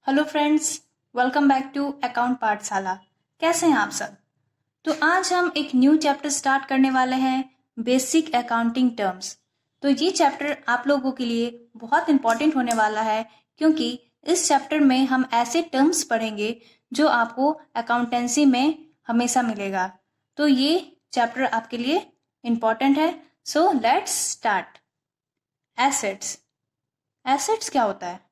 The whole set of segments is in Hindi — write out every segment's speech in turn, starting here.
Hello friends, welcome back to account Pathshala. कैसे हैं आप सब? तो आज हम एक न्यू चैप्टर स्टार्ट करने वाले हैं, बेसिक अकाउंटिंग टर्म्स। तो ये चैप्टर आप लोगों के लिए बहुत इंपॉर्टेंट होने वाला है, क्योंकि इस चैप्टर में हम ऐसे टर्म्स पढ़ेंगे जो आपको अकाउंटेंसी में हमेशा मिलेगा। तो ये चैप्टर आपके लिए इम्पॉर्टेंट है। So let's start. Assets. Assets क्या होता है?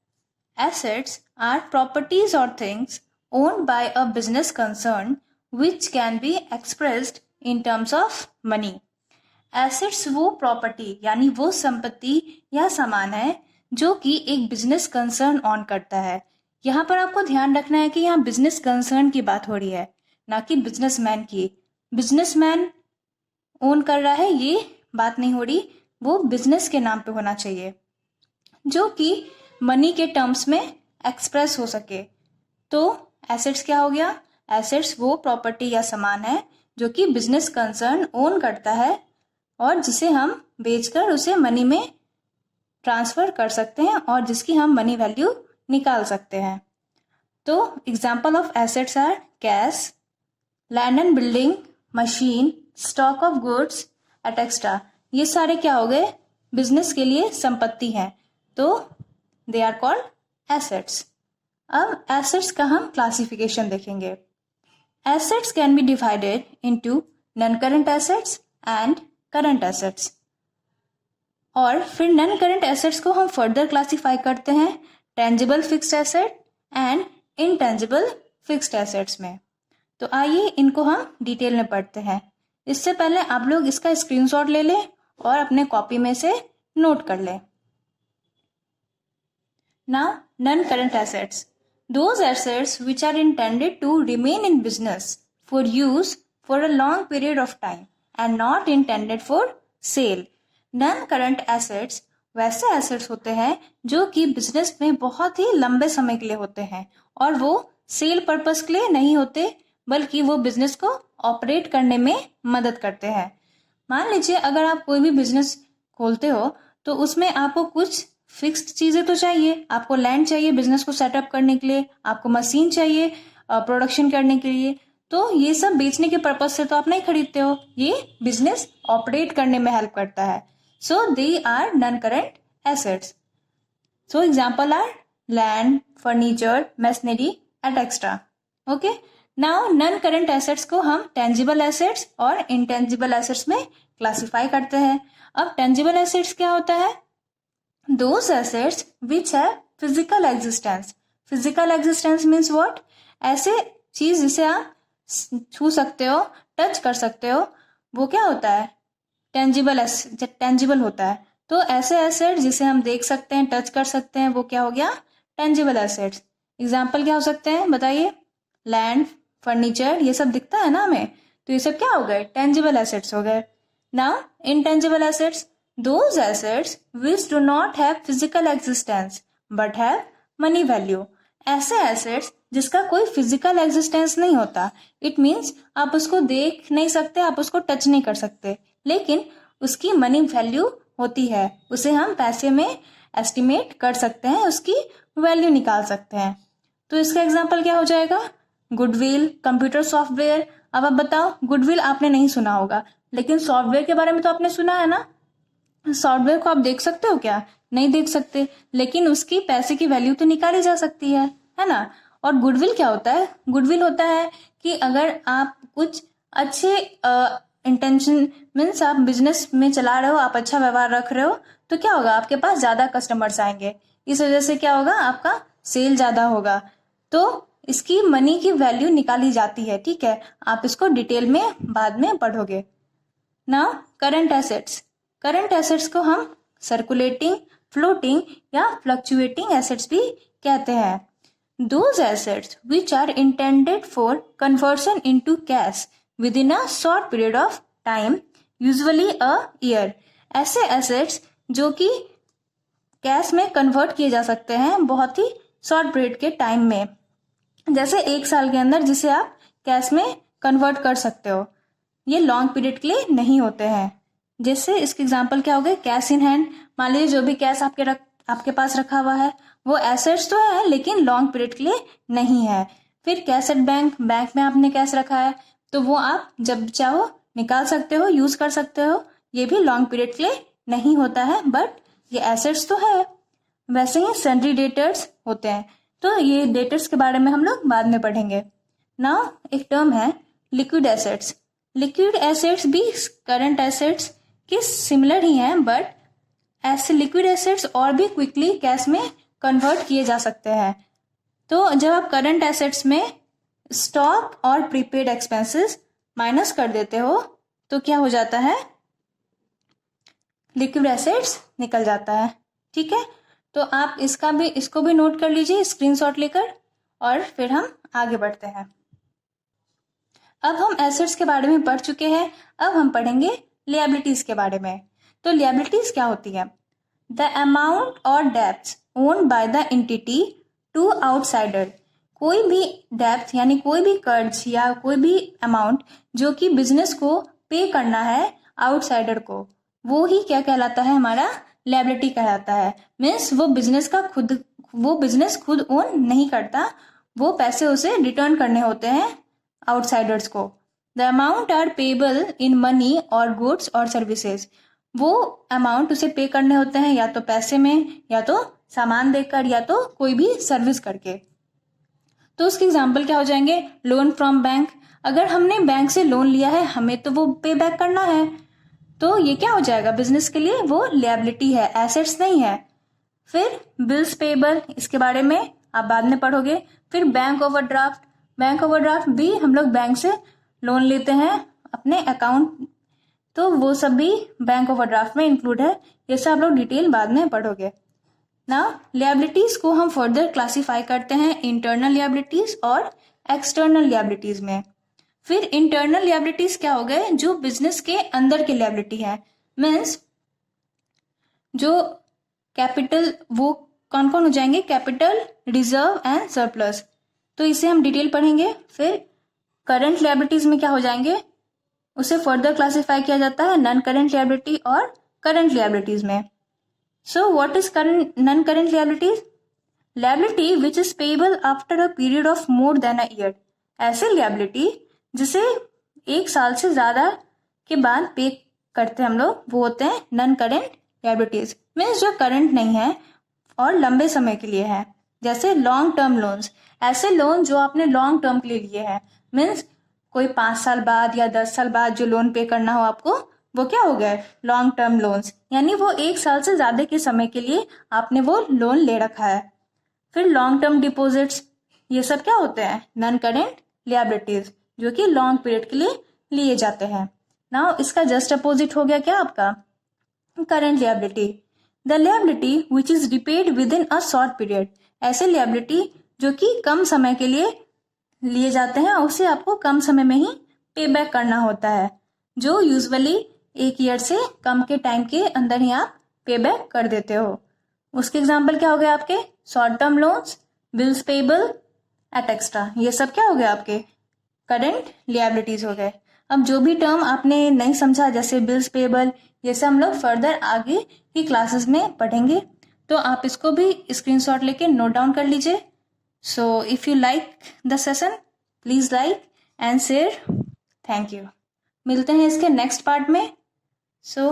Assets are properties or things owned by a business concern which can be expressed in terms of money. Assets वो प्रॉपर्टी यानी वो संपत्ति या सामान है जो कि एक बिजनेस कंसर्न ऑन करता है। यहाँ पर आपको ध्यान रखना है कि यहाँ बिजनेस कंसर्न की बात हो रही है, ना कि बिजनेसमैन की। बिजनेसमैन ओन कर रहा है ये बात नहीं हो रही, वो बिजनेस के नाम पे होना चाहिए जो कि मनी के टर्म्स में एक्सप्रेस हो सके। तो एसेट्स क्या हो गया? एसेट्स वो प्रॉपर्टी या सामान है जो कि बिजनेस कंसर्न ओन करता है और जिसे हम बेचकर उसे मनी में ट्रांसफर कर सकते हैं और जिसकी हम मनी वैल्यू निकाल सकते हैं। तो example of assets are cash, land and building, machine, stock of goods etcetera. ये सारे क्या हो गए? बिजनेस के लिए संपत्ति हैं, तो दे आर कॉल्ड एसेट्स। अब एसेट्स का हम क्लासिफिकेशन देखेंगे। Assets can be divided into non current assets and current assets. और फिर नॉन करंट एसेट्स को हम फर्दर क्लासिफाई करते हैं tangible fixed asset and intangible fixed assets में। तो आइए इनको हम डिटेल में पढ़ते हैं। इससे पहले आप लोग इसका स्क्रीनशॉट ले लें और अपने कॉपी में से नोट कर लें। Now, non-current assets. Those assets which are intended to remain in business for use for a long period of time and not intended for sale. Non-current assets वैसे assets होते हैं जो कि बिजनेस में बहुत ही लंबे समय के लिए होते हैं और वो सेल पर्पस के लिए नहीं होते, बल्कि वो बिजनेस को ऑपरेट करने में मदद करते हैं। मान लीजिए अगर आप कोई भी बिजनेस खोलते हो तो उसमें आपको कुछ फिक्स्ड चीजें तो चाहिए। आपको लैंड चाहिए बिजनेस को सेटअप करने के लिए, आपको मशीन चाहिए प्रोडक्शन करने के लिए। तो ये सब बेचने के पर्पज से तो आप नहीं खरीदते हो, ये बिजनेस ऑपरेट करने में हेल्प करता है। So they are non current assets. So example are land, furniture, machinery and extra. Okay, now non current assets को हम टेंजिबल एसेट्स और इनटेंजिबल एसेट्स में क्लासिफाई करते हैं। अब टेंजिबल एसेट्स क्या होता है? Those assets which have physical existence. Physical existence means what? ऐसे चीज जिसे आप छू सकते हो, टच कर सकते हो, वो क्या होता है? टेंजिबल होता है। तो ऐसे एसेट जिसे हम देख सकते हैं, टच कर सकते हैं, वो क्या हो गया? Tangible assets. एग्जाम्पल क्या हो सकते हैं बताइए? लैंड, फर्नीचर, ये सब दिखता है ना हमें, तो ये सब क्या हो गए? टेंजिबल एसेट्स हो गए। Now intangible assets, those assets which do not have physical existence but have money value. ऐसे assets जिसका कोई physical existence नहीं होता, it means आप उसको देख नहीं सकते, आप उसको टच नहीं कर सकते, लेकिन उसकी मनी वैल्यू होती है, उसे हम पैसे में एस्टिमेट कर सकते हैं, उसकी वैल्यू निकाल सकते हैं। तो इसका एग्जाम्पल क्या हो जाएगा? Goodwill, computer software. अब आप बताओ, गुडविल आपने नहीं सुना होगा, लेकिन सॉफ्टवेयर के बारे में तो आपने सुना है ना। सॉफ्टवेयर को आप देख सकते हो क्या? नहीं देख सकते, लेकिन उसकी पैसे की वैल्यू तो निकाली जा सकती है ना। और गुडविल क्या होता है? गुडविल होता है कि अगर आप कुछ अच्छे इंटेंशन मीन्स आप बिजनेस में चला रहे हो, आप अच्छा व्यवहार रख रहे हो, तो क्या होगा? आपके पास ज्यादा कस्टमर्स आएंगे, इस वजह से क्या होगा? आपका सेल ज्यादा होगा। तो इसकी मनी की वैल्यू निकाली जाती है, ठीक है। आप इसको डिटेल में बाद में पढ़ोगे। Now current assets. Current assets को हम सर्कुलेटिंग, फ्लोटिंग या फ्लक्चुएटिंग एसेट्स भी कहते हैं। Those assets which are intended for conversion into cash within a short period of time, usually a year. ऐसे एसेट्स जो कि कैश में कन्वर्ट किए जा सकते हैं बहुत ही शॉर्ट पीरियड के टाइम में, जैसे 1 साल के अंदर, जिसे आप कैश में कन्वर्ट कर सकते हो। ये लॉन्ग पीरियड के लिए नहीं होते हैं। जैसे इसके एग्जाम्पल क्या हो गए? Cash in hand. मान लीजिए जो भी कैश आपके पास रखा हुआ है, वो एसेट्स तो है लेकिन लॉन्ग पीरियड के लिए नहीं है। फिर कैश एट बैंक, बैंक में आपने कैश रखा है तो वो आप जब चाहो निकाल सकते हो, यूज कर सकते हो, ये भी लॉन्ग पीरियड के लिए नहीं होता है बट ये एसेट्स तो है। वैसे ही सन्ड्री डेटर्स होते हैं, तो ये डेटर्स के बारे में हम लोग बाद में पढ़ेंगे। नाउ एक टर्म है लिक्विड एसेट्स। लिक्विड एसेट्स भी करंट एसेट्स के सिमिलर ही हैं बट ऐसे लिक्विड एसेट्स और भी क्विकली कैश में कन्वर्ट किए जा सकते हैं। तो जब आप करंट एसेट्स में स्टॉक और प्रीपेड एक्सपेंसेस माइनस कर देते हो तो क्या हो जाता है, लिक्विड एसेट्स निकल जाता है। ठीक है, तो आप इसको भी नोट कर लीजिए स्क्रीनशॉट लेकर और फिर हम आगे बढ़ते हैं। अब हम एसेट्स के बारे में पढ़ चुके हैं, अब हम पढ़ेंगे लिएबिलिटीज के बारे में। तो लिएबिलिटीज क्या होती है? The amount or debts owned by the entity to outsider. कोई भी डेब्ट यानी कोई भी कर्ज या कोई भी अमाउंट जो कि बिजनेस को पे करना है आउटसाइडर को, वो ही क्या कहलाता है, हमारा लिएबिलिटी कहलाता है। मीन्स वो बिजनेस खुद ओन नहीं करता, वो पैसे उसे रिटर्न करने होते हैं आउटसाइडर्स को। The amount are payable in money or goods or services. वो अमाउंट उसे पे करने होते हैं या तो पैसे में, या तो सामान देकर, या तो कोई भी सर्विस करके। तो उसके एग्जाम्पल क्या हो जाएंगे? Loan from bank. अगर हमने बैंक से लोन लिया है, हमें तो वो पे बैक करना है, तो ये क्या हो जाएगा, बिजनेस के लिए वो लिएबिलिटी है, एसेट्स नहीं है। फिर बिल्स पेबल, इसके बारे में आप बाद में पढ़ोगे। फिर बैंक ओवरड्राफ्ट। बैंक ओवरड्राफ्ट भी हम लोग बैंक से लोन लेते हैं अपने अकाउंट, तो वो सब भी बैंक ओवरड्राफ्ट में इंक्लूड है। ये सब आप लोग डिटेल बाद में पढ़ोगे। नाउ लिएबिलिटीज को हम फर्दर क्लासिफाई करते हैं इंटरनल लिएबिलिटीज और एक्सटर्नल लिएबिलिटीज में। फिर इंटरनल लिएबिलिटीज क्या हो गए, जो बिजनेस के अंदर के लिएबिलिटी है। मीन्स जो कैपिटल, वो कौन कौन हो जाएंगे, कैपिटल, रिजर्व एंड सरप्लस, तो इसे हम डिटेल पढ़ेंगे। फिर करंट लिएबिलिटीज में क्या हो जाएंगे, उसे फर्दर क्लासिफाई किया जाता है नॉन करंट लिएबिलिटी और करंट लिएबिलिटीज में। So what is non current liabilities? Liability which is payable after a period of more than a year. ऐसे लिएबिलिटी जिसे 1 साल से ज्यादा के बाद पे करते हैं हम लोग, वो होते हैं नॉन करंट लिएबिलिटीज। मीन्स जो करंट नहीं है और लंबे समय के लिए है, जैसे लॉन्ग टर्म लोन्स। ऐसे लोन जो आपने लॉन्ग टर्म के लिए लिए हैं, मीन्स कोई 5 साल बाद या 10 साल बाद जो लोन पे करना हो आपको, वो क्या हो गए, लॉन्ग टर्म लोन्स, यानी वो 1 साल से ज्यादा के समय के लिए आपने वो लोन ले रखा है। फिर लॉन्ग टर्म डिपॉजिट्स, ये सब क्या होते हैं, नॉन करंट लिएबिलिटीज, जो कि लॉन्ग पीरियड के लिए लिए जाते हैं। नाउ इसका जस्ट अपोजिट हो गया क्या आपका, current liability. The liability which is repaid with in a short period. ऐसे लिएबिलिटी जो कि कम समय के लिए लिए जाते हैं, उसे आपको कम समय में ही पे बैक करना होता है, जो यूजुअली 1 ईयर से कम के टाइम के अंदर ही आप पे बैक कर देते हो। उसके एग्जाम्पल क्या हो गए आपके, short term loans, bills payable eight extra, ये सब क्या हो गए आपके करंट लिएबिलिटीज हो गए। अब जो भी टर्म आपने नहीं समझा, जैसे बिल्स पेबल, ये सब हम लोग फर्दर आगे की क्लासेस में पढ़ेंगे, तो आप इसको भी स्क्रीनशॉट लेके नोट डाउन कर लीजिए। So if you like the session, please like and share. Thank you. मिलते हैं इसके नेक्स्ट पार्ट में। So